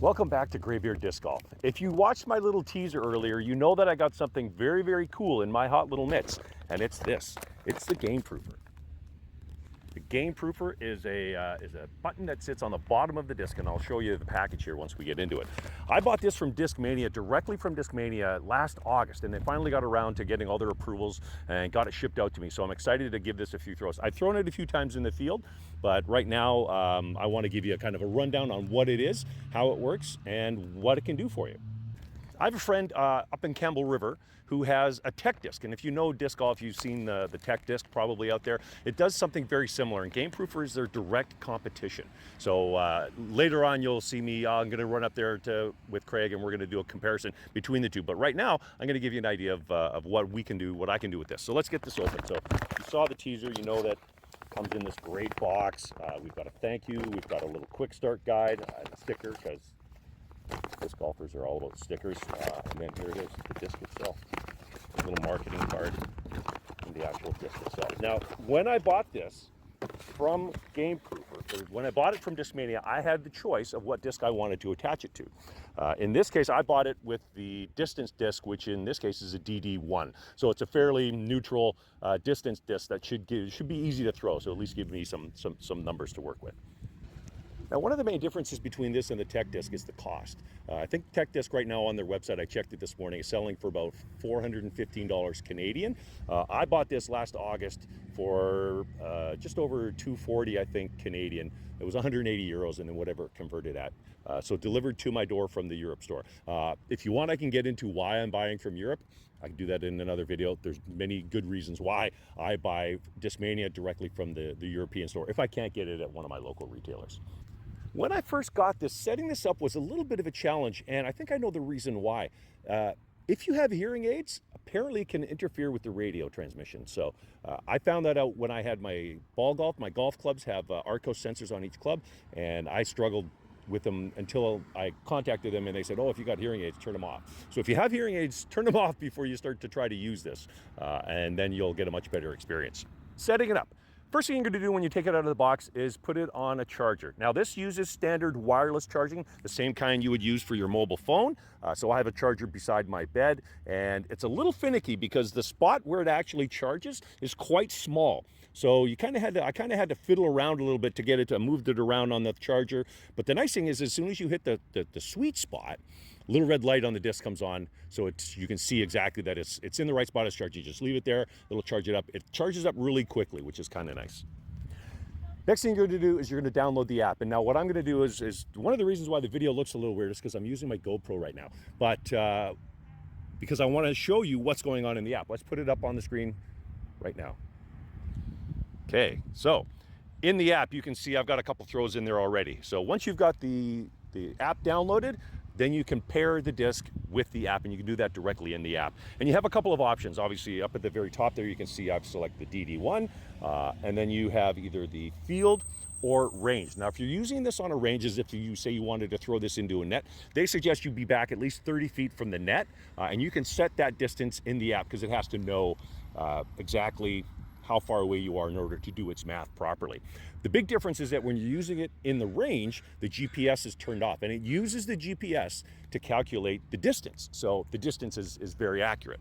Welcome back to Greybeard Disc Golf. If you watched my little teaser earlier, you know that I got something very, very cool in my hot little mitts, and it's this. It's the GameProofer. The GameProofer is a button that sits on the bottom of the disc, and I'll show you the package here once we get into it. I bought this from Discmania, directly from Discmania last August, and they finally got around to getting all their approvals and got it shipped out to me. So I'm excited to give this a few throws. I've thrown it a few times in the field, but right now I want to give you a kind of a rundown on what it is, how it works, and what it can do for you. I have a friend up in Campbell River who has a tech disc, and if you know disc golf, you've seen the tech disc probably out there. It does something very similar, and GameProofer is their direct competition. So later on, you'll see me. I'm going to run up there with Craig, and we're going to do a comparison between the two. But right now, I'm going to give you an idea of what we can do, what I can do with this. So let's get this open. So you saw the teaser, you know that it comes in this great box. We've got a thank you. We've got a little quick start guide, and a sticker, because disc golfers are all about stickers, and then here it is, the disc itself, a little marketing card, and the actual disc itself. Now, when I bought this from GameProofer, or when I bought it from Discmania, I had the choice of what disc I wanted to attach it to. In this case, I bought it with the distance disc, which in this case is a DD1. So it's a fairly neutral distance disc that should be easy to throw, so at least give me some numbers to work with. Now, one of the main differences between this and the tech disc is the cost. I think tech disc right now on their website, I checked it this morning, is selling for about $415 Canadian. I bought this last August for just over $240, I think, Canadian. It was 180 euros and then whatever it converted at. So delivered to my door from the Europe store. If you want, I can get into why I'm buying from Europe. I can do that in another video. There's many good reasons why I buy Discmania directly from the European store if I can't get it at one of my local retailers. When I first got this, setting this up was a little bit of a challenge, and I think I know the reason why. If you have hearing aids, apparently it can interfere with the radio transmission. So I found that out when I had my golf. My golf clubs have Arco sensors on each club, and I struggled with them until I contacted them, and they said, oh, if you got hearing aids, turn them off. So if you have hearing aids, turn them off before you start to try to use this, and then you'll get a much better experience. Setting it up. First thing you're going to do when you take it out of the box is put it on a charger. Now this uses standard wireless charging, the same kind you would use for your mobile phone. So I have a charger beside my bed, and it's a little finicky because the spot where it actually charges is quite small. So I kind of had to fiddle around a little bit to get it to move it around on the charger. But the nice thing is, as soon as you hit the sweet spot, little red light on the disc comes on, so you can see exactly that it's in the right spot as charged. You just leave it there, it'll charge it up. It charges up really quickly, which is kind of nice. Next thing you're going to do is you're going to download the app. And now what I'm going to do is one of the reasons why the video looks a little weird is because I'm using my GoPro right now. But because I want to show you what's going on in the app. Let's put it up on the screen right now. Okay, so in the app, you can see I've got a couple throws in there already. So once you've got the app downloaded, then you can pair the disc with the app, and you can do that directly in the app. And you have a couple of options. Obviously, up at the very top there, you can see I've selected the DD1, and then you have either the field or range. Now, if you're using this on a range, as if you say you wanted to throw this into a net, they suggest you be back at least 30 feet from the net, and you can set that distance in the app because it has to know exactly how far away you are in order to do its math properly. The big difference is that when you're using it in the range, the GPS is turned off, and it uses the GPS to calculate the distance. So the distance is very accurate.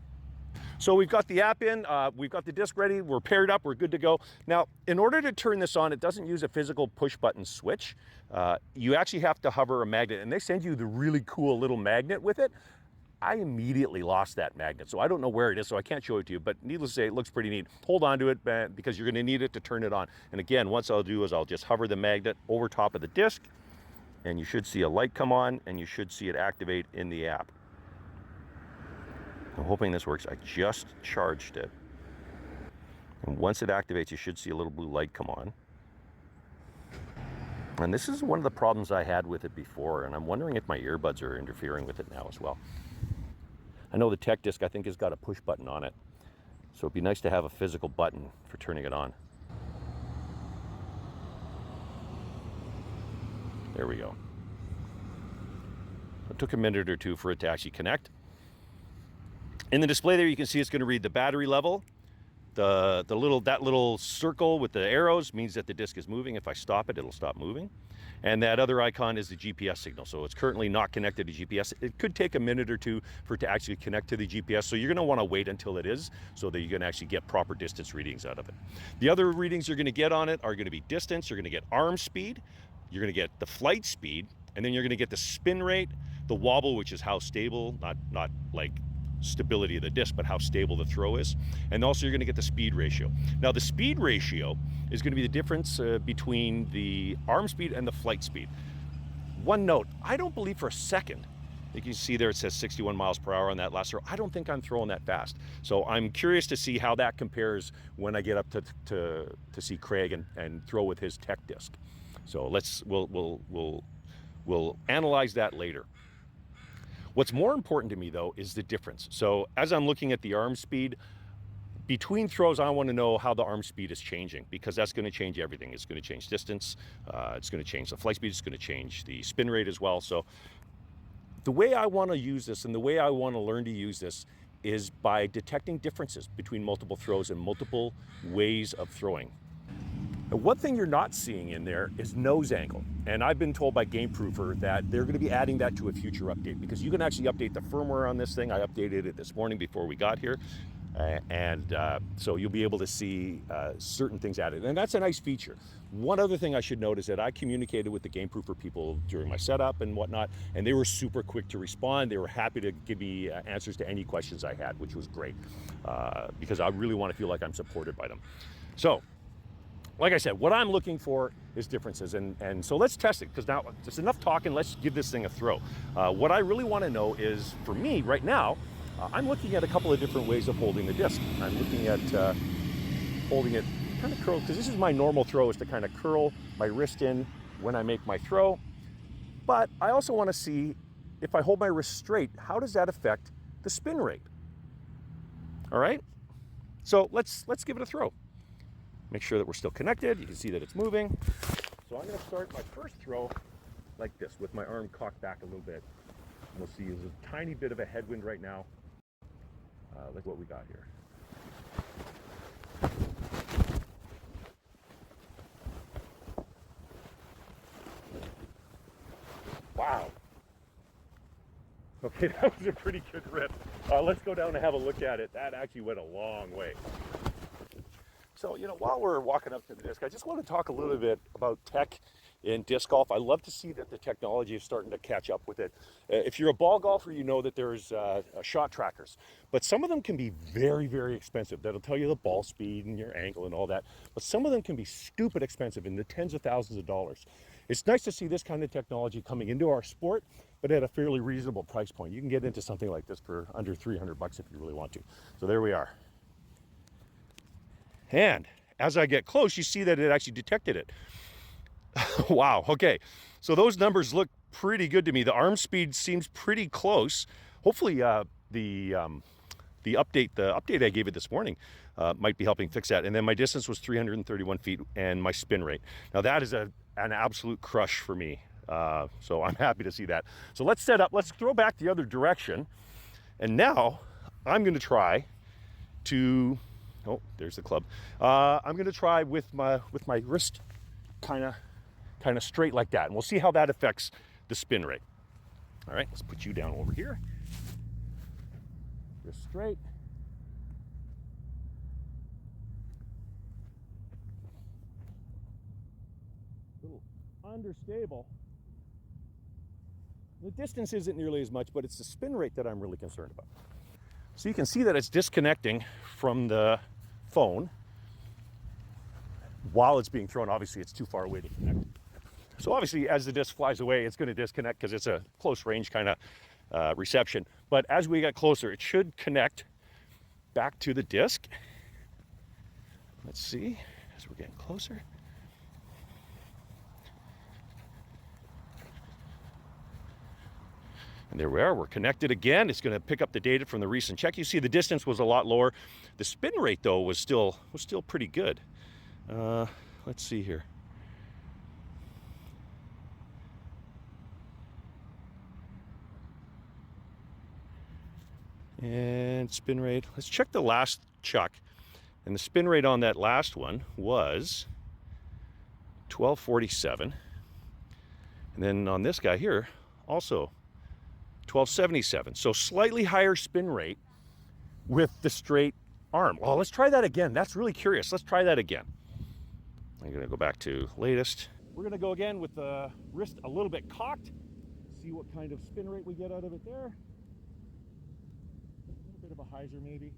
So we've got the app in, we've got the disc ready, we're paired up, we're good to go. Now, in order to turn this on, it doesn't use a physical push button switch. You actually have to hover a magnet, and they send you the really cool little magnet with it. I immediately lost that magnet, so I don't know where it is, so I can't show it to you, but needless to say, it looks pretty neat. Hold on to it because you're going to need it to turn it on. And again, once I'll do is I'll just hover the magnet over top of the disc, and you should see a light come on, and you should see it activate in the app. I'm hoping this works. I just charged it. And once it activates, you should see a little blue light come on. And this is one of the problems I had with it before, and I'm wondering if my earbuds are interfering with it now as well. I know the tech disc, I think, has got a push button on it. So it'd be nice to have a physical button for turning it on. There we go. It took a minute or two for it to actually connect. In the display there, you can see it's going to read the battery level, that little circle with the arrows means that the disc is moving. If I stop it, it'll stop moving. And that other icon is the GPS signal. So it's currently not connected to GPS. It could take a minute or two for it to actually connect to the GPS. So you're gonna wanna wait until it is so that you can actually get proper distance readings out of it. The other readings you're gonna get on it are gonna be distance, you're gonna get arm speed, you're gonna get the flight speed, and then you're gonna get the spin rate, the wobble, which is how stable, not like stability of the disc, but how stable the throw is. And also you're gonna get the speed ratio. Now the speed ratio is gonna be the difference between the arm speed and the flight speed. One note, I don't believe for a second, you can see there it says 61 miles per hour on that last throw. I don't think I'm throwing that fast. So I'm curious to see how that compares when I get up to see Craig and throw with his tech disc. So we'll analyze that later. What's more important to me though is the difference. So as I'm looking at the arm speed, between throws, I want to know how the arm speed is changing, because that's going to change everything. It's going to change distance, it's going to change the flight speed, it's going to change the spin rate as well. So the way I want to use this and the way I want to learn to use this is by detecting differences between multiple throws and multiple ways of throwing. And one thing you're not seeing in there is nose angle. And I've been told by GameProofer that they're going to be adding that to a future update, because you can actually update the firmware on this thing. I updated it this morning before we got here. So you'll be able to see certain things added. And that's a nice feature. One other thing I should note is that I communicated with the GameProofer people during my setup and whatnot, and they were super quick to respond. They were happy to give me answers to any questions I had, which was great, because I really want to feel like I'm supported by them. So, like I said, what I'm looking for is differences. And so let's test it, because now it's enough talking. Let's give this thing a throw. What I really want to know is, for me right now, I'm looking at a couple of different ways of holding the disc. I'm looking at holding it kind of curled, because this is my normal throw, is to kind of curl my wrist in when I make my throw. But I also want to see, if I hold my wrist straight, how does that affect the spin rate? All right, so let's give it a throw. Make sure that we're still connected. You can see that it's moving. So I'm going to start my first throw like this, with my arm cocked back a little bit. And we'll see there's a tiny bit of a headwind right now. Look what we got here. Wow. Okay, that was a pretty good rip. Let's go down and have a look at it. That actually went a long way. So, while we're walking up to the disc, I just want to talk a little bit about tech in disc golf. I love to see that the technology is starting to catch up with it. If you're a ball golfer, you know that there's shot trackers, but some of them can be very, very expensive. That'll tell you the ball speed and your angle and all that. But some of them can be stupid expensive, in the tens of thousands of dollars. It's nice to see this kind of technology coming into our sport, but at a fairly reasonable price point. You can get into something like this for under 300 bucks if you really want to. So there we are. And as I get close, you see that it actually detected it. Wow, okay. So those numbers look pretty good to me. The arm speed seems pretty close. Hopefully the update I gave it this morning might be helping fix that. And then my distance was 331 feet and my spin rate. Now that is an absolute crush for me. So I'm happy to see that. So let's set up, let's throw back the other direction. And now I'm gonna try to, oh, there's the club. I'm gonna try with my wrist kind of straight like that, and we'll see how that affects the spin rate. All right, let's put you down over here. Wrist straight. A little understable. The distance isn't nearly as much, but it's the spin rate that I'm really concerned about. So you can see that it's disconnecting from the phone while it's being thrown. Obviously, it's too far away to connect. So obviously, as the disc flies away, it's going to disconnect because it's a close range kind of reception. But as we get closer, it should connect back to the disc. Let's see, as we're getting closer. And there we are, we're connected again. It's gonna pick up the data from the recent check. You see the distance was a lot lower. The spin rate though was still pretty good. Let's see here. And spin rate, let's check the last chuck And the spin rate on that last one was 1247. And then on this guy here, also 1277. So slightly higher spin rate with the straight arm. Well, let's try that again. That's really curious. Let's try that again. I'm gonna go back to latest. We're gonna go again with the wrist a little bit cocked. See what kind of spin rate we get out of it there. A little bit of a hyzer maybe.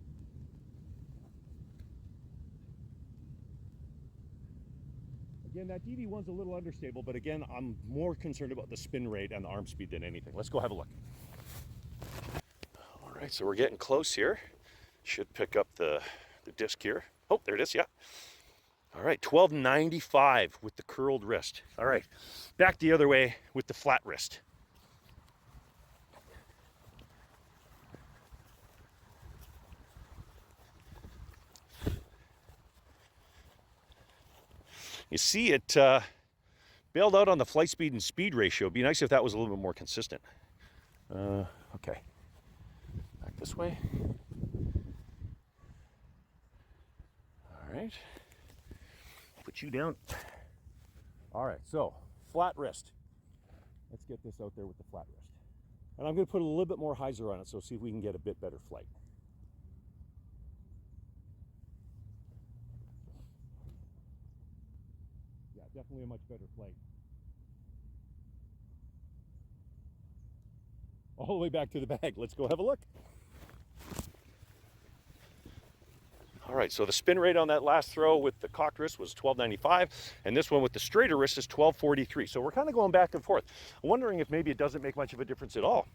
Again, that DD1's a little understable, but again, I'm more concerned about the spin rate and the arm speed than anything. Let's go have a look. All right, so we're getting close here. Should pick up the disc here. Oh, there it is, yeah. All right, 1295 with the curled wrist. All right, back the other way with the flat wrist. You see it bailed out on the flight speed and speed ratio. It'd be nice if that was a little bit more consistent. Okay, back this way. All right, put you down. All right, so flat wrist. Let's get this out there with the flat wrist. And I'm gonna put a little bit more hyzer on it, so see if we can get a bit better flight. Yeah, definitely a much better flight. All the way back to the bag. Let's go have a look. All right, so the spin rate on that last throw with the cocked wrist was 1295, and this one with the straighter wrist is 1243. So we're kind of going back and forth. I'm wondering if maybe it doesn't make much of a difference at all.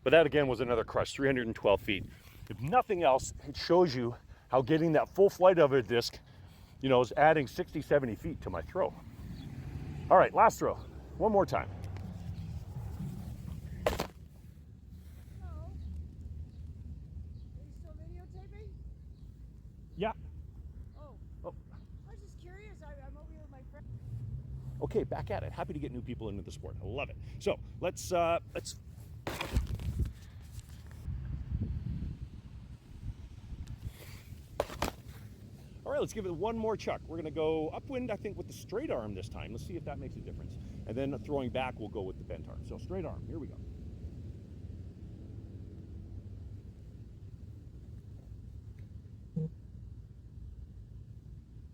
But that again was another crush, 312 feet. If nothing else, it shows you how getting that full flight of a disc, you know, is adding 60, 70 feet to my throw. All right, last throw, one more time. Yeah. Oh. I was just curious. I'm over here with my friend. Okay, back at it. Happy to get new people into the sport. I love it. So let's. All right, let's give it one more chuck. We're gonna go upwind, I think, with the straight arm this time. Let's see if that makes a difference. And then throwing back, we'll go with the bent arm. So straight arm. Here we go.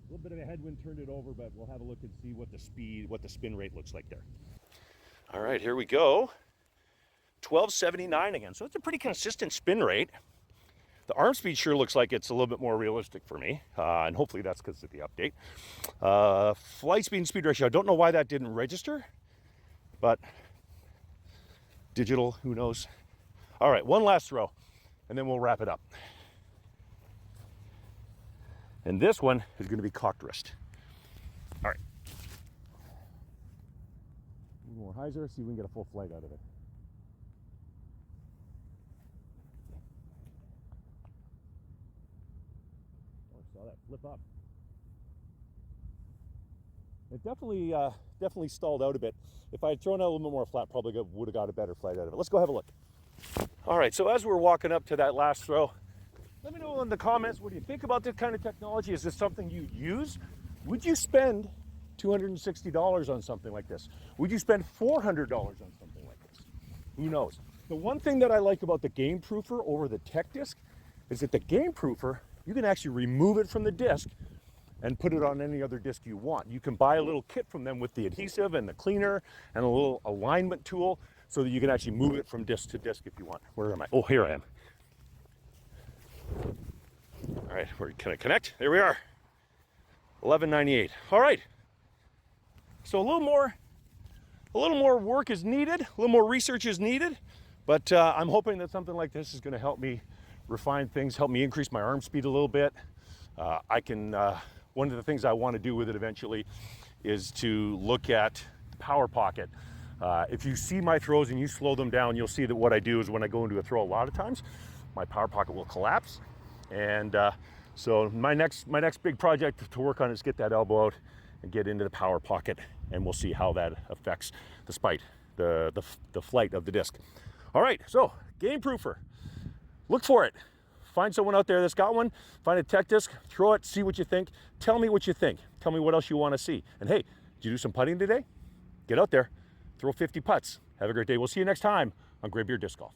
A little bit of a headwind turned it over, but we'll have a look and see what the speed, what the spin rate looks like there. All right, here we go. 1279 again. So it's a pretty consistent spin rate. The arm speed sure looks like it's a little bit more realistic for me, and hopefully that's because of the update. Flight speed and speed ratio, I don't know why that didn't register, but digital, who knows. All right, one last throw, and then we'll wrap it up. And this one is going to be cocked wrist. All right. A little more hyzer, see if we can get a full flight out of it. Oh, I saw that flip up. It definitely stalled out a bit. If I had thrown out a little bit more flat, probably would have got a better flight out of it. Let's go have a look. All right, so as we're walking up to that last throw, let me know in the comments, what do you think about this kind of technology? Is this something you'd use? Would you spend $260 on something like this? Would you spend $400 on something like this? Who knows? The one thing that I like about the GameProofer over the Tech Disc is that the GameProofer, you can actually remove it from the disc and put it on any other disc you want. You can buy a little kit from them with the adhesive and the cleaner and a little alignment tool so that you can actually move it from disc to disc if you want. Where am I? Oh, here I am. All right, can I connect? There we are. 1198. All right. So a little more work is needed, a little more research is needed, but I'm hoping that something like this is going to help me refine things, help me increase my arm speed a little bit. One of the things I want to do with it eventually is to look at the power pocket. If you see my throws and you slow them down, you'll see that what I do is when I go into a throw, a lot of times my power pocket will collapse. And so my next big project to work on is get that elbow out and get into the power pocket, and we'll see how that affects the flight of the disc. All right, so GameProofer, look for it. Find someone out there that's got one. Find a tech disc, throw it, see what you think. Tell me what you think. Tell me what else you want to see. And hey, did you do some putting today? Get out there, throw 50 putts. Have a great day. We'll see you next time on Greybeard Disc Golf.